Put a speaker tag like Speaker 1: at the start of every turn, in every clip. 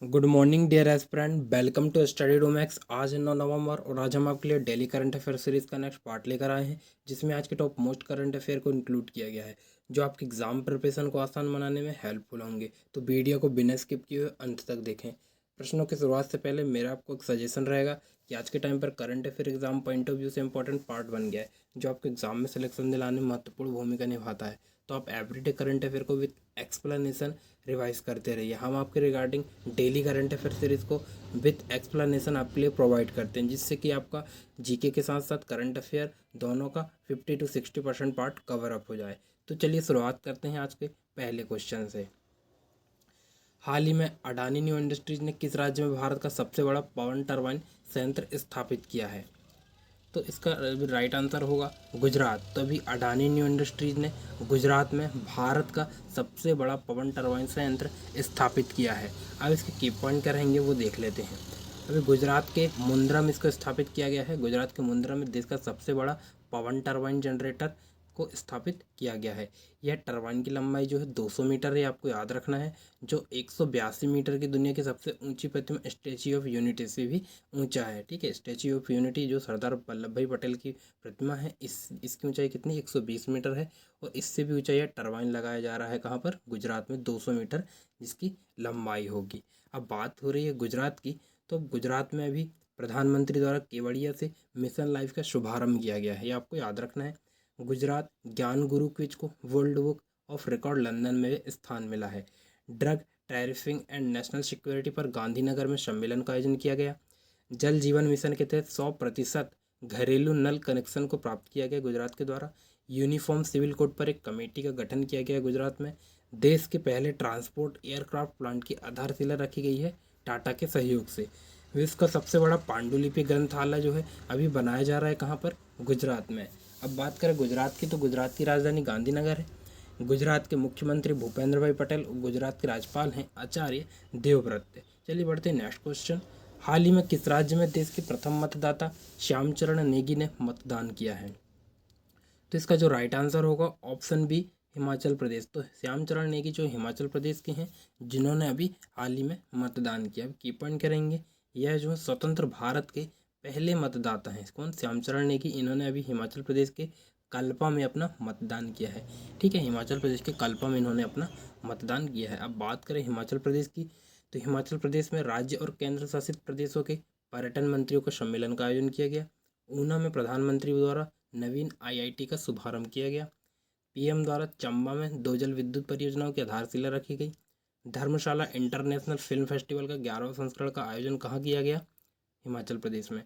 Speaker 1: Good morning dear aspirant, welcome to Study Room X. आज है 9 नवंबर और आज हम आपके लिए डेली करंट अफेयर सीरीज का नेक्स्ट पार्ट लेकर आए हैं, जिसमें आज के टॉप मोस्ट करंट अफेयर को इंक्लूड किया गया है, जो आपके एग्जाम प्रिपरेशन को आसान बनाने में हेल्पफुल होंगे। तो वीडियो को बिना स्किप किए हुए अंत तक देखें। प्रश्नों की शुरुआत से पहले मेरा आपको एक सजेशन रहेगा कि आज के टाइम पर current affair exam point of view से इंपॉर्टेंट पार्ट बन गया है, जो आपके एग्जाम में सिलेक्शन दिलाने में महत्वपूर्ण भूमिका निभाता है। तो आप एवरीडे करंट अफेयर को विद एक्सप्लेनेशन रिवाइज करते रहिए। हम आपके regarding daily current affair series को विथ एक्सप्लेनेशन आपके लिए प्रोवाइड करते हैं, जिससे कि आपका जीके के साथ साथ करंट अफेयर दोनों का 50 to 60% पार्ट कवर अप हो जाए। तो चलिए शुरुआत करते हैं आज के पहले क्वेश्चन से। हाल ही में अडानी न्यू इंडस्ट्रीज ने किस राज्य में भारत का सबसे बड़ा पवन टरबाइन संयंत्र स्थापित किया है? तो इसका राइट आंसर होगा गुजरात। तो अभी अडानी न्यू इंडस्ट्रीज ने गुजरात में भारत का सबसे बड़ा पवन टरबाइन संयंत्र स्थापित किया है। अब इसके की पॉइंट क्या रहेंगे वो देख लेते हैं। अभी गुजरात के मुंद्रा में इसको स्थापित किया गया है। गुजरात के मुंद्रा में देश का सबसे बड़ा पवन टरबाइन जनरेटर को स्थापित किया गया है। यह टरबाइन की लंबाई जो है 200 मीटर है, आपको याद रखना है, जो 182 मीटर की दुनिया की सबसे ऊंची प्रतिमा स्टैच्यू ऑफ यूनिटी से भी ऊंचा है। ठीक है, स्टैच्यू ऑफ यूनिटी जो सरदार वल्लभ भाई पटेल की प्रतिमा है, इसकी ऊंचाई कितनी 120 मीटर है, और इससे भी ऊंचाई टरबाइन लगाया जा रहा है कहाँ पर? गुजरात में 200 मीटर जिसकी लंबाई होगी। अब बात हो रही है गुजरात की, तो गुजरात में अभी प्रधानमंत्री द्वारा केवड़िया से मिशन लाइफ का शुभारंभ किया गया है, ये आपको याद रखना है। गुजरात ज्ञान गुरु क्विज को world book of record London में स्थान मिला है। ड्रग टैरिफिंग एंड नेशनल सिक्योरिटी पर गांधीनगर में सम्मेलन का आयोजन किया गया। जल जीवन मिशन के तहत 100% घरेलू नल कनेक्शन को प्राप्त किया गया गुजरात के द्वारा। यूनिफॉर्म सिविल कोड पर एक कमेटी का गठन किया गया गुजरात में। देश के पहले ट्रांसपोर्ट एयरक्राफ्ट प्लांट की आधारशिला रखी गई है टाटा के सहयोग से। विश्व का सबसे बड़ा पांडुलिपि ग्रंथालय जो है अभी बनाया जा रहा है कहाँ पर? गुजरात में। अब बात करें गुजरात की, तो गुजरात की राजधानी गांधीनगर है। गुजरात के मुख्यमंत्री भूपेंद्र भाई पटेल, गुजरात के राज्यपाल हैं आचार्य देवव्रत। चलिए बढ़ते हैं नेक्स्ट क्वेश्चन। हाल ही में किस राज्य में देश के प्रथम मतदाता श्यामचरण नेगी ने मतदान किया है? तो इसका जो राइट आंसर होगा ऑप्शन बी, हिमाचल प्रदेश। तो श्यामचरण नेगी जो हिमाचल प्रदेश के हैं, जिन्होंने अभी हाल ही में मतदान किया। अब की पॉइंट करेंगे, यह जो है स्वतंत्र भारत के पहले मतदाता हैं। कौन? श्यामचरण नेगी। इन्होंने अभी हिमाचल प्रदेश के कल्पा में अपना मतदान किया है। ठीक है, हिमाचल प्रदेश के कल्पा में इन्होंने अपना मतदान किया है। अब बात करें हिमाचल प्रदेश की, तो हिमाचल प्रदेश में राज्य और केंद्र शासित प्रदेशों के पर्यटन मंत्रियों का सम्मेलन का आयोजन किया गया। ऊना में प्रधानमंत्री द्वारा नवीन आईआईटी का शुभारंभ किया गया। पीएम द्वारा चंबा में 2 जल विद्युत परियोजनाओं की आधारशिला रखी गई। धर्मशाला इंटरनेशनल फिल्म फेस्टिवल का 11वां संस्करण का आयोजन कहाँ किया गया? हिमाचल प्रदेश में।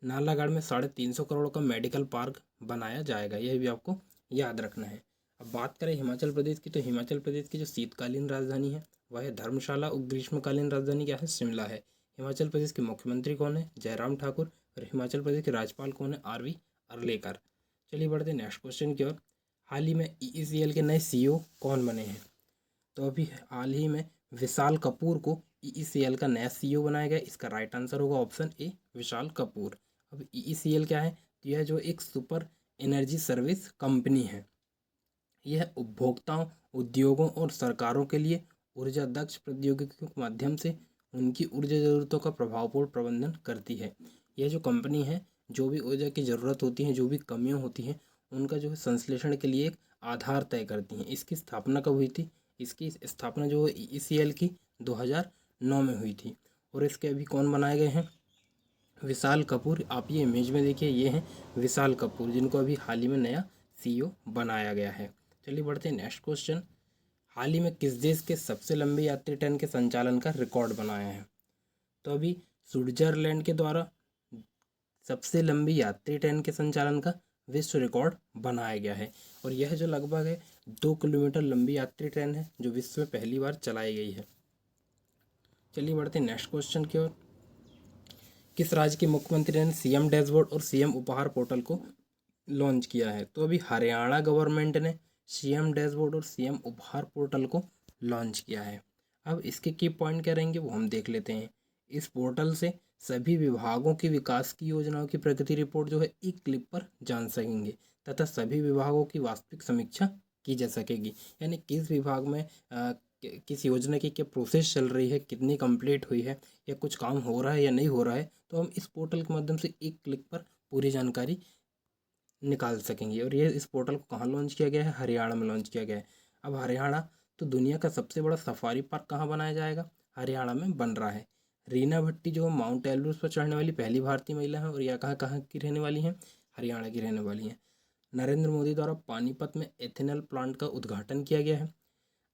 Speaker 1: नालागढ़ में 350 करोड़ का मेडिकल पार्क बनाया जाएगा, यह भी आपको याद रखना है। अब बात करें हिमाचल प्रदेश की, तो हिमाचल प्रदेश की जो शीतकालीन राजधानी है वह है धर्मशाला, और ग्रीष्मकालीन राजधानी क्या है? शिमला है। हिमाचल प्रदेश के मुख्यमंत्री कौन है? जयराम ठाकुर। और हिमाचल प्रदेश के राज्यपाल कौन है? आरवी अर्लेकर। चलिए बढ़ते हैं नेक्स्ट क्वेश्चन की ओर। हाल ही में ईईसीएल के नए सीईओ कौन बने हैं? तो अभी हाल ही में विशाल कपूर को ईईसीएल का नया सीईओ बनाया गया। इसका राइट आंसर होगा ऑप्शन ए, विशाल कपूर। अब ईईसीएल क्या है? तो यह जो एक सुपर एनर्जी सर्विस कंपनी है, यह उपभोक्ताओं, उद्योगों और सरकारों के लिए ऊर्जा दक्ष प्रौद्योगिकी के माध्यम से उनकी ऊर्जा ज़रूरतों का प्रभावपूर्ण प्रबंधन करती है। यह जो कंपनी है, जो भी ऊर्जा की ज़रूरत होती है, जो भी कमियां होती हैं, उनका जो है संश्लेषण के लिए एक आधार तय करती हैं। इसकी स्थापना कब हुई थी? इसकी स्थापना जो है ईईसीएल की 2009 में हुई थी। और इसके अभी कौन बनाए गए हैं? विशाल कपूर। आप ये इमेज में देखिए, ये हैं विशाल कपूर, जिनको अभी हाल ही में नया सीईओ बनाया गया है। चलिए बढ़ते हैं नेक्स्ट क्वेश्चन। हाल ही में किस देश के सबसे लंबे यात्री ट्रेन के संचालन का रिकॉर्ड बनाया है? तो अभी स्विट्जरलैंड के द्वारा सबसे लंबी यात्री ट्रेन के संचालन का विश्व रिकॉर्ड बनाया गया है, और यह जो लगभग है 2 किलोमीटर लंबी यात्री ट्रेन है, जो विश्व में पहली बार चलाई गई है। चलिए बढ़ते हैं नेक्स्ट क्वेश्चन की ओर। किस राज्य के मुख्यमंत्री ने सीएम डैशबोर्ड और सीएम उपहार पोर्टल को लॉन्च किया है? तो अभी हरियाणा गवर्नमेंट ने सीएम डैशबोर्ड और सीएम उपहार पोर्टल को लॉन्च किया है। अब इसके की पॉइंट क्या रहेंगे वो हम देख लेते हैं। इस पोर्टल से सभी विभागों की विकास की योजनाओं की प्रगति रिपोर्ट जो है एक क्लिक पर जान सकेंगे, तथा सभी विभागों की वास्तविक समीक्षा की जा सकेगी। यानी किस विभाग में किस योजना की क्या प्रोसेस चल रही है, कितनी कंप्लीट हुई है, या कुछ काम हो रहा है या नहीं हो रहा है, तो हम इस पोर्टल के माध्यम से एक क्लिक पर पूरी जानकारी निकाल सकेंगे। और ये इस पोर्टल को कहाँ लॉन्च किया गया है? हरियाणा में लॉन्च किया गया है। अब हरियाणा तो दुनिया का सबसे बड़ा सफारी पार्क कहाँ बनाया जाएगा? हरियाणा में बन रहा है। रीना भट्टी जो माउंट एवरेस्ट पर चढ़ने वाली पहली भारतीय महिला है, और यह कहाँ कहाँ की रहने वाली हैं? हरियाणा की रहने वाली हैं। नरेंद्र मोदी द्वारा पानीपत में एथेनॉल प्लांट का उद्घाटन किया गया है।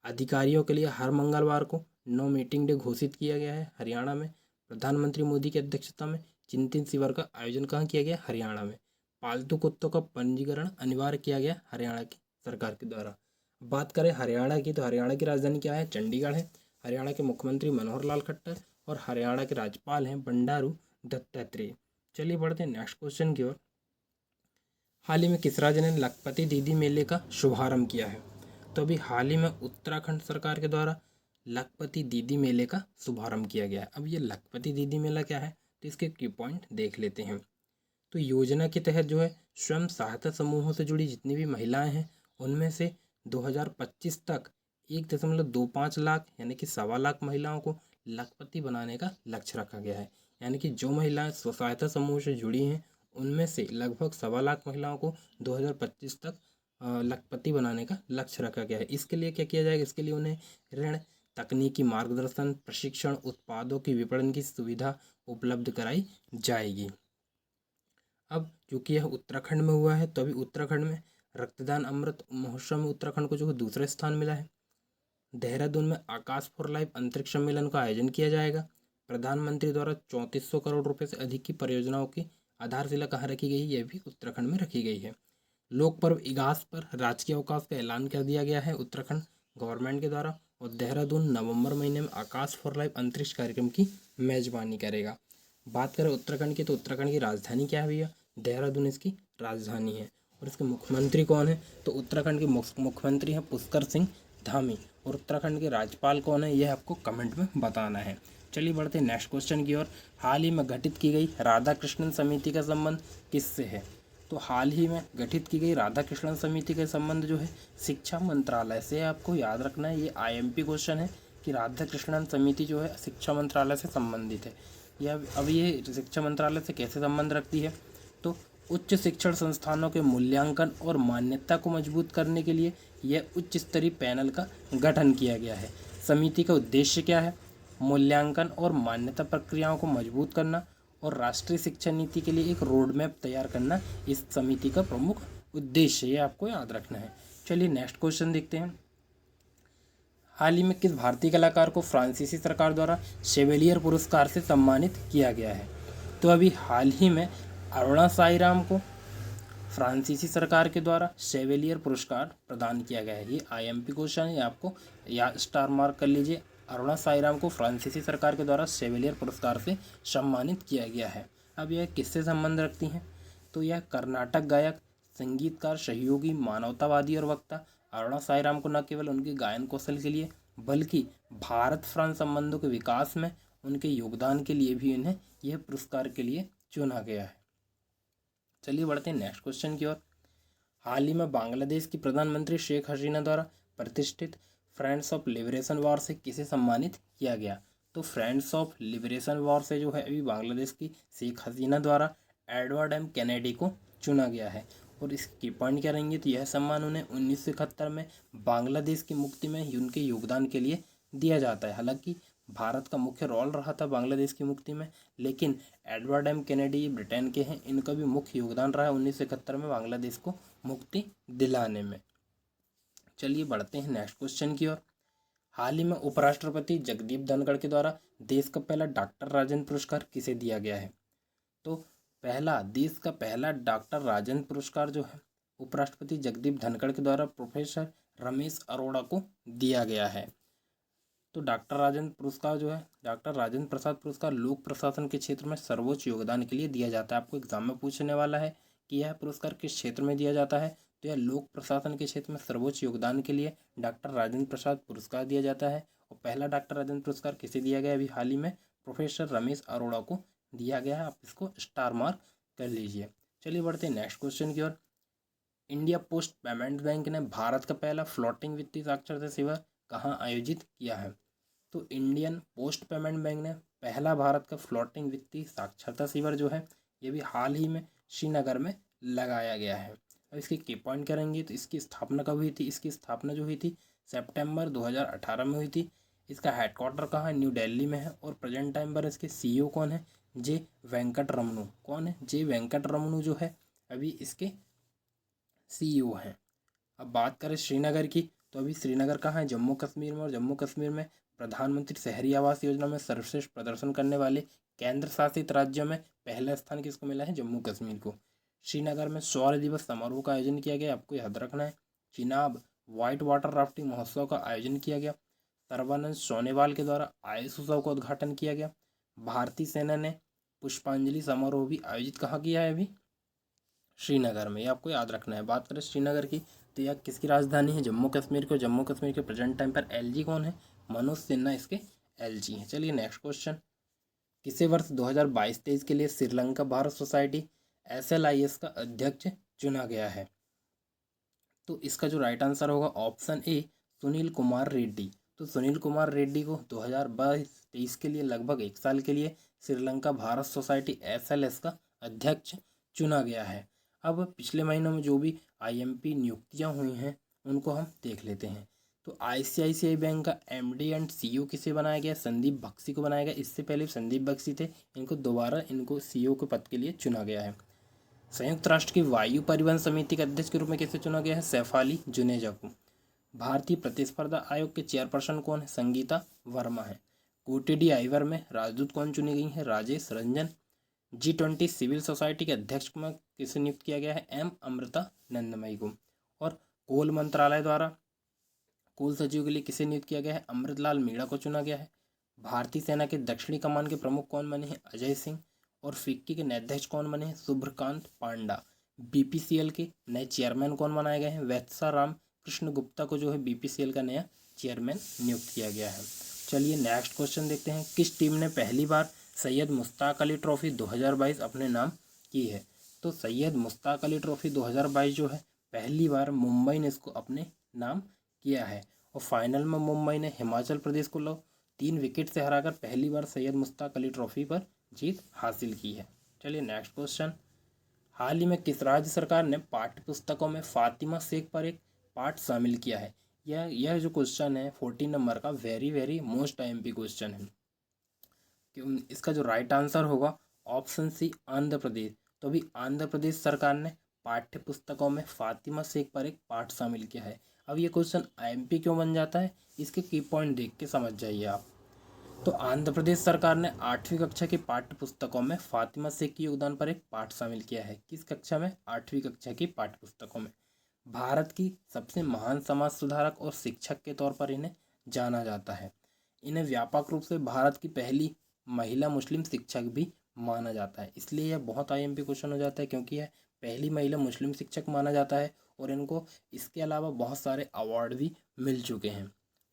Speaker 1: अधिकारियों के लिए हर मंगलवार को नो मीटिंग डे घोषित किया गया है हरियाणा में। प्रधानमंत्री मोदी की अध्यक्षता में चिंतन शिविर का आयोजन कहाँ किया गया? हरियाणा में। पालतू कुत्तों का पंजीकरण अनिवार्य किया गया हरियाणा की सरकार के द्वारा। बात करें हरियाणा की, तो हरियाणा की राजधानी क्या है? चंडीगढ़ है। हरियाणा के मुख्यमंत्री मनोहर लाल खट्टर और हरियाणा के राज्यपाल हैं बंडारू दत्तात्रेय। चलिए बढ़ते हैं नेक्स्ट क्वेश्चन की ओर। हाल ही में किस राज्य ने लखपति दीदी मेले का शुभारंभ किया है? तो अभी हाल ही में उत्तराखंड सरकार के द्वारा लखपति दीदी मेले का शुभारंभ किया गया है। अब ये लखपति दीदी मेला क्या है, तो इसके की पॉइंट देख लेते हैं। तो योजना के तहत जो है स्वयं सहायता समूहों से जुड़ी जितनी भी महिलाएं हैं, उनमें से 2025 तक 1.25 लाख यानी कि 1.25 लाख महिलाओं को लखपति बनाने का लक्ष्य रखा गया है। यानी कि जो महिलाएं स्व सहायता समूह से जुड़ी हैं, उनमें से लगभग 1.25 लाख महिलाओं को 2025 तक लखपति बनाने का लक्ष्य रखा गया है। इसके लिए क्या किया जाएगा? इसके लिए उन्हें ऋण, तकनीकी मार्गदर्शन, प्रशिक्षण, उत्पादों की विपणन की सुविधा उपलब्ध कराई जाएगी। अब क्योंकि यह उत्तराखंड में हुआ है, तो अभी उत्तराखंड में रक्तदान अमृत महोत्सव में उत्तराखंड को जो है दूसरा स्थान मिला है। देहरादून में आकाश फॉर लाइफ अंतरिक्ष सम्मेलन का आयोजन किया जाएगा। प्रधानमंत्री द्वारा 3400 करोड़ रुपए से अधिक की परियोजनाओं की आधारशिला कहाँ रखी गई है? यह भी उत्तराखंड में रखी गई है। लोक पर्व इगास पर राजकीय अवकाश का ऐलान कर दिया गया है उत्तराखंड गवर्नमेंट के द्वारा। और देहरादून नवंबर महीने में आकाश फॉर लाइफ अंतरिक्ष कार्यक्रम की मेजबानी करेगा। बात करें उत्तराखंड की, तो उत्तराखंड की राजधानी क्या है भैया? देहरादून इसकी राजधानी है। और इसके मुख्यमंत्री कौन है? तो उत्तराखंड के मुख्यमंत्री हैं पुष्कर सिंह धामी। और उत्तराखंड के राज्यपाल कौन है, यह आपको कमेंट में बताना है। चलिए बढ़ते हैं नेक्स्ट क्वेश्चन की ओर। हाल ही में गठित की गई राधा कृष्णन समिति का संबंध किससे है? तो हाल ही में गठित की गई राधा कृष्णन समिति का संबंध जो है शिक्षा मंत्रालय से। आपको याद रखना है, ये IMP क्वेश्चन है कि राधा कृष्णन समिति जो है शिक्षा मंत्रालय से संबंधित है। अब ये शिक्षा मंत्रालय से कैसे संबंध रखती है? तो उच्च शिक्षण संस्थानों के मूल्यांकन और मान्यता को मजबूत करने के लिए यह उच्च स्तरीय पैनल का गठन किया गया है। समिति का उद्देश्य क्या है? मूल्यांकन और मान्यता प्रक्रियाओं को मजबूत करना और राष्ट्रीय शिक्षा नीति के लिए एक रोड मैप तैयार करना इस समिति का प्रमुख उद्देश्य, ये आपको याद रखना है। चलिए नेक्स्ट क्वेश्चन देखते हैं। हाल ही में किस भारतीय कलाकार को फ्रांसीसी सरकार द्वारा शेवेलियर पुरस्कार से सम्मानित किया गया है? तो अभी हाल ही में अरुणा साईराम को फ्रांसीसी सरकार के द्वारा शेवेलियर पुरस्कार प्रदान किया गया है। ये IMP क्वेश्चन है, आपको या स्टार मार्क कर लीजिए। अरुणा साईराम को फ्रांसीसी सरकार के द्वारा शेवेलियर पुरस्कार से सम्मानित किया गया है। अब यह किससे संबंध रखती हैं? तो यह कर्नाटक गायक, संगीतकार, सहयोगी, मानवतावादी और वक्ता अरुणा साईराम को न केवल उनके गायन कौशल के लिए बल्कि भारत फ्रांस संबंधों के विकास में उनके योगदान के लिए भी इन्हें यह पुरस्कार के लिए चुना गया है। चलिए बढ़ते हैं नेक्स्ट क्वेश्चन की ओर। हाल ही में बांग्लादेश की प्रधानमंत्री शेख हसीना द्वारा प्रतिष्ठित फ्रेंड्स ऑफ लिबरेशन वॉर से किसे सम्मानित किया गया? तो फ्रेंड्स ऑफ लिबरेशन वॉर से जो है अभी बांग्लादेश की शेख हसीना द्वारा एडवर्ड M कैनेडी को चुना गया है। और इसकी पॉइंट क्या रहेंगे? तो यह सम्मान उन्हें 1971 में बांग्लादेश की मुक्ति में उनके योगदान के लिए दिया जाता है। हालांकि भारत का मुख्य रोल रहा था बांग्लादेश की मुक्ति में, लेकिन एडवर्ड M कैनेडी ब्रिटेन के हैं, इनका भी मुख्य योगदान रहा है 1971 में बांग्लादेश को मुक्ति दिलाने में। चलिए बढ़ते हैं नेक्स्ट क्वेश्चन की ओर। हाल ही में उपराष्ट्रपति जगदीप धनखड़ के द्वारा देश का पहला डॉक्टर राजेंद्र पुरस्कार किसे दिया गया है? तो देश का पहला डॉक्टर राजेंद्र पुरस्कार जो है उपराष्ट्रपति जगदीप धनखड़ के द्वारा प्रोफेसर रमेश अरोड़ा को दिया गया है। तो डॉक्टर राजेंद्र पुरस्कार जो है डॉक्टर राजेंद्र प्रसाद पुरस्कार लोक प्रशासन के क्षेत्र में सर्वोच्च योगदान के लिए दिया जाता है। आपको एग्जाम में पूछने वाला है कि यह पुरस्कार किस क्षेत्र में दिया जाता है, तो यह लोक प्रशासन के क्षेत्र में सर्वोच्च योगदान के लिए डॉक्टर राजेंद्र प्रसाद पुरस्कार दिया जाता है। और पहला डॉक्टर राजेंद्र पुरस्कार किसे दिया गया? अभी हाल ही में प्रोफेसर रमेश अरोड़ा को दिया गया है। आप इसको स्टार मार्क कर लीजिए। चलिए बढ़ते हैं नेक्स्ट क्वेश्चन की ओर। इंडिया पोस्ट पेमेंट बैंक ने भारत का पहला फ्लोटिंग वित्तीय साक्षरता सेवा कहाँ आयोजित किया है? तो इंडियन पोस्ट पेमेंट बैंक ने पहला भारत का फ्लोटिंग वित्तीय साक्षरता शिविर जो है ये भी हाल ही में श्रीनगर में लगाया गया है। अब इसके की पॉइंट करेंगे तो इसकी स्थापना कब हुई थी? इसकी स्थापना जो हुई थी सितंबर 2018 में हुई थी। इसका हेडक्वार्टर कहाँ है? न्यू दिल्ली में है। और प्रेजेंट टाइम पर इसके सीईओ कौन है? जे वेंकट रमनू। कौन है? जे वेंकट रमनू जो है अभी इसके सीईओ हैं। अब बात करें श्रीनगर की तो अभी श्रीनगर कहाँ है? जम्मू कश्मीर में। और जम्मू कश्मीर में प्रधानमंत्री शहरी आवास योजना में सर्वश्रेष्ठ प्रदर्शन करने वाले केंद्र शासित राज्यों में पहला स्थान किसको मिला है? जम्मू कश्मीर को। श्रीनगर में शौर्य दिवस समारोह का आयोजन किया गया, आपको याद रखना है। चिनाब व्हाइट वाटर राफ्टिंग महोत्सव का आयोजन किया गया। सर्बानंद सोनोवाल के द्वारा आयुष उत्सव का उद्घाटन किया गया। भारतीय सेना ने पुष्पांजलि समारोह भी आयोजित कहाँ किया है? अभी श्रीनगर में। ये आपको याद रखना है। बात करें श्रीनगर की तो यह किसकी राजधानी है? जम्मू कश्मीर के। जम्मू कश्मीर के प्रेजेंट टाइम पर एलजी कौन है? मनोज सिन्हा इसके एलजी हैं। चलिए नेक्स्ट क्वेश्चन, किसे वर्ष 2022-23 के लिए श्रीलंका भारत सोसाइटी SLIS का अध्यक्ष चुना गया है? तो इसका जो राइट आंसर होगा ऑप्शन ए सुनील कुमार रेड्डी। तो सुनील कुमार रेड्डी को 2022-23 के लिए लगभग 1 साल के लिए श्रीलंका भारत सोसाइटी SLS का अध्यक्ष चुना गया है। अब पिछले महीनों में जो भी IMP नियुक्तियां हुई हैं उनको हम देख लेते हैं। तो ICICI बैंक का MD एंड CEO किसे बनाया गया? संदीप बख्शी को बनाया गया। इससे पहले संदीप बख्शी थे, इनको दोबारा CEO के पद के लिए चुना गया है। संयुक्त राष्ट्र की वायु परिवहन समिति के अध्यक्ष के रूप में किसे चुना गया है? सैफ अली जुनेजा को। भारतीय प्रतिस्पर्धा आयोग के चेयरपर्सन कौन है? संगीता वर्मा है। कोटेडी आइवर में राजदूत कौन चुनी गई है? Rajesh Ranjan. G20 civil society के अध्यक्ष में किसे नियुक्त किया गया है? M अमृता नंदमयी को। और कोल मंत्रालय द्वारा कोल सचिव के लिए किसे नियुक्त किया गया है? अमृतलाल मीणा को चुना गया है। भारतीय सेना के दक्षिणी कमान के प्रमुख कौन बने हैं? अजय सिंह। और फिक्की के नए अध्यक्ष कौन बने हैं? शुभ्रकांत पांडा। BPCL के नए चेयरमैन कौन बनाए गए हैं? वत्सा राम कृष्ण गुप्ता को जो है BPCL का नया चेयरमैन नियुक्त किया गया है। चलिए नेक्स्ट क्वेश्चन देखते हैं, किस टीम ने पहली बार सैयद मुश्ताक अली ट्रॉफी 2022 अपने नाम की है? तो सैयद मुश्ताक अली ट्रॉफी 2022 जो है पहली बार मुंबई ने इसको अपने नाम किया है। और फाइनल में मुंबई ने हिमाचल प्रदेश को 3 विकेट से हराकर पहली बार सैयद मुश्ताक अली ट्रॉफी पर जीत हासिल की है। चलिए नेक्स्ट क्वेश्चन, हाल ही में किस राज्य सरकार ने पाठ्य पुस्तकों में फातिमा शेख पर एक पाठ शामिल किया है? यह जो क्वेश्चन है 14 नंबर का वेरी मोस्ट IMP क्वेश्चन है। इसका जो राइट आंसर होगा ऑप्शन सी आंध्र प्रदेश। तो अभी आंध्र प्रदेश सरकार ने पाठ्य पुस्तकों में फातिमा शेख पर एक पाठ शामिल किया है। अब ये क्वेश्चन IMP क्यों बन जाता है, इसके की पॉइंट देख के समझ जाइए आप। तो आंध्र प्रदेश सरकार ने 8वीं कक्षा की पाठ्य पुस्तकों में फातिमा शेख के योगदान पर एक पाठ शामिल किया है। किस कक्षा में? 8वीं कक्षा की पाठ्य पुस्तकों में। भारत की सबसे महान समाज सुधारक और शिक्षक के तौर पर इन्हें जाना जाता है। इन्हें व्यापक रूप से भारत की पहली महिला मुस्लिम शिक्षक भी माना जाता है। इसलिए यह बहुत IMP क्वेश्चन हो जाता है क्योंकि यह पहली महिला मुस्लिम शिक्षक माना जाता है और इनको इसके अलावा बहुत सारे अवार्ड भी मिल चुके हैं।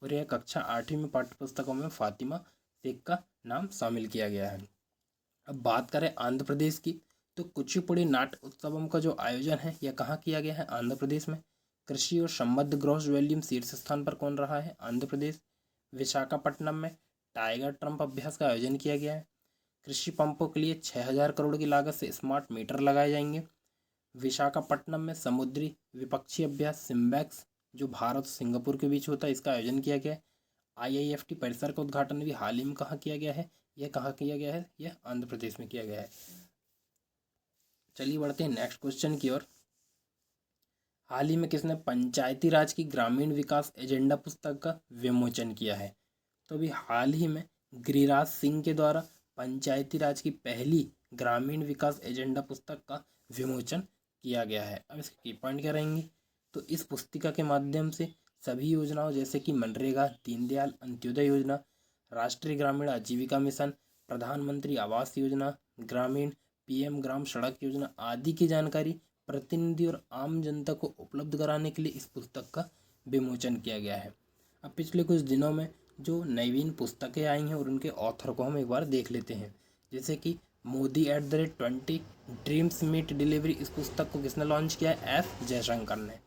Speaker 1: और यह कक्षा 8वीं में पाठ्य पुस्तकों में फातिमा शेख का नाम शामिल किया गया है। अब बात करें आंध्र प्रदेश की तो कुचिपुड़ी नाट्य उत्सवम का जो आयोजन है यह कहाँ किया गया है? आंध्र प्रदेश में। कृषि और संबद्ध ग्रॉस वॉल्यूम शीर्ष स्थान पर कौन रहा है? आंध्र प्रदेश। विशाखापट्टनम में टाइगर ट्रम्प अभ्यास का आयोजन किया गया है। कृषि पंपों के लिए 6000 करोड़ की लागत से स्मार्ट मीटर लगाए जाएंगे। विशाखापट्टनम में समुद्री विपक्षी अभ्यास सिम्बैक्स जो भारत और सिंगापुर के बीच होता है इसका आयोजन किया गया है। IIFT परिसर का उद्घाटन भी हाल ही में कहाँ किया गया है? यह कहाँ किया गया है? यह आंध्र प्रदेश में किया गया है। चलिए बढ़ते हैं नेक्स्ट क्वेश्चन की ओर। हाल ही में किसने पंचायती राज की ग्रामीण विकास एजेंडा पुस्तक का विमोचन किया है? तो अभी हाल ही में गिरिराज सिंह के द्वारा पंचायती राज की पहली ग्रामीण विकास एजेंडा पुस्तक का विमोचन किया गया है। अब इसके की पॉइंट क्या रहेंगे? तो इस पुस्तिका के माध्यम से सभी योजनाओं जैसे कि मनरेगा, दीनदयाल अंत्योदय योजना, राष्ट्रीय ग्रामीण आजीविका मिशन, प्रधानमंत्री आवास योजना, ग्रामीण, PM ग्राम सड़क योजना आदि की जानकारी प्रतिनिधि और आम जनता को उपलब्ध कराने के लिए इस पुस्तक का विमोचन किया गया है। अब पिछले कुछ दिनों में जो नवीन पुस्तकें आई हैं और उनके ऑथर को हम एक बार देख लेते हैं। जैसे कि मोदी @20 ड्रीम्स मीट डिलीवरी, इस पुस्तक को किसने लॉन्च किया है? F जयशंकर ने।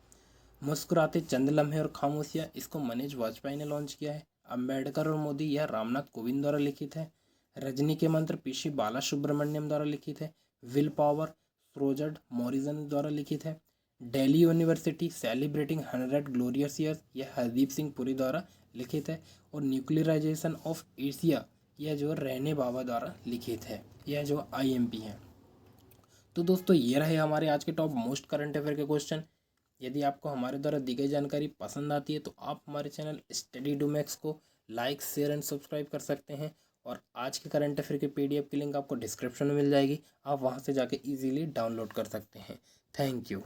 Speaker 1: मुस्कुराते चंद लम्हे और खामोशियाँ, इसको मनोज वाजपेयी ने लॉन्च किया है। अम्बेडकर और मोदी, यह रामनाथ कोविंद द्वारा लिखित है। रजनी के मंत्र पीसी बाला सुब्रमण्यम द्वारा लिखित है। विल पावर रोजर्ड मॉरिसन द्वारा लिखित है। Delhi university celebrating 100 glorious years, यह हरदीप सिंह पुरी द्वारा लिखित है। और न्यूक्लियराइजेशन ऑफ एशिया, यह जो रहने बाबा द्वारा लिखित है, यह जो IMP है। तो दोस्तों ये रहे हमारे आज के टॉप मोस्ट करंट अफेयर के क्वेश्चन। यदि आपको हमारे द्वारा दी गई जानकारी पसंद आती है तो आप हमारे चैनल स्टडी डू मैक्स को लाइक शेयर एंड सब्सक्राइब कर सकते हैं। और आज के करंट अफेयर के PDF की लिंक आपको डिस्क्रिप्शन में मिल जाएगी, आप वहां से जाके इजीली डाउनलोड कर सकते हैं। Thank you.